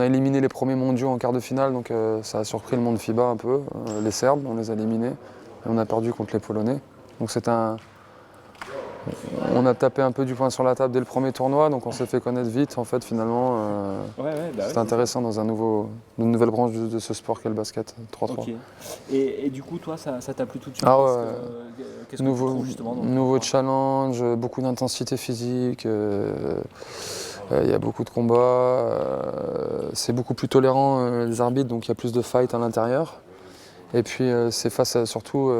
a éliminé les premiers mondiaux en quart de finale, donc ça a surpris le monde FIBA un peu. Les Serbes, on les a éliminés et on a perdu contre les Polonais. Donc on a tapé un peu du poing sur la table dès le premier tournoi, donc on s'est fait connaître vite en fait finalement. C'était intéressant dans une nouvelle branche de ce sport qu'est le basket 3-3. Ok. Et du coup, toi, ça t'a plu tout de suite. Ah ouais. Qu'est-ce que tu trouves justement dans le Nouveau 3-3? challenge, beaucoup d'intensité physique, il y a beaucoup de combats, c'est beaucoup plus tolérant les arbitres, donc il y a plus de fight à l'intérieur. Et puis c'est face à surtout,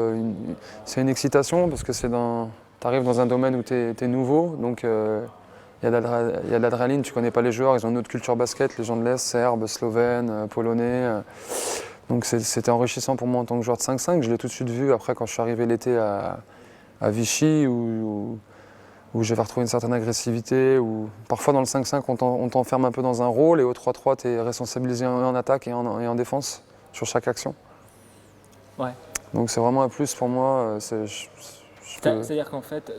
c'est une excitation parce que tu arrives dans un domaine où tu es nouveau, donc il y a de l'adrénaline, tu connais pas les joueurs, ils ont une autre culture basket, les gens de l'Est, serbes, slovènes, polonais. Donc c'était enrichissant pour moi en tant que joueur de 5-5. Je l'ai tout de suite vu après quand je suis arrivé l'été à Vichy où j'avais retrouvé une certaine agressivité, où parfois dans le 5-5 on t'enferme un peu dans un rôle et au 3-3 tu es responsabilisé en attaque et en défense sur chaque action. Ouais. Donc c'est vraiment un plus pour moi. C'est-à-dire qu'en fait,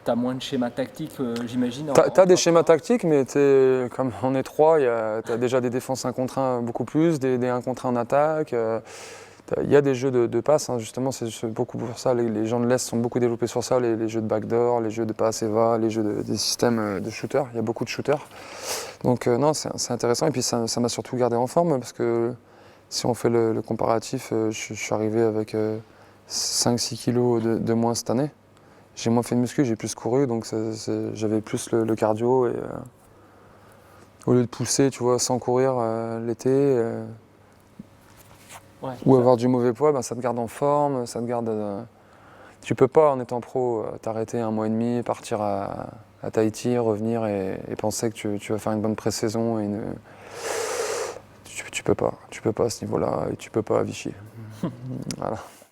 tu as moins de schémas tactiques, j'imagine. Tu as des schémas tactiques, mais comme on est trois, tu as déjà des défenses 1 contre 1 beaucoup plus, des 1 contre 1 en attaque. Il y a des jeux de passes, hein, justement, c'est beaucoup pour ça. Les gens de l'Est sont beaucoup développés sur ça, les jeux de backdoor, les jeux de passe et va, les jeux des systèmes de shooters. Il y a beaucoup de shooters. Donc non, c'est intéressant. Et puis ça m'a surtout gardé en forme parce que si on fait le comparatif, je suis arrivé avec 5-6 kilos de moins cette année. J'ai moins fait de muscu, j'ai plus couru, donc j'avais plus le cardio. Et, au lieu de pousser, tu vois, sans courir l'été, ou avoir du mauvais poids, ben, ça te garde en forme, ça te garde. Tu peux pas, en étant pro, t'arrêter 1 mois et demi, partir à Tahiti, revenir et penser que tu vas faire une bonne pré-saison. Tu peux pas à ce niveau-là, et tu peux pas à Vichy. Voilà.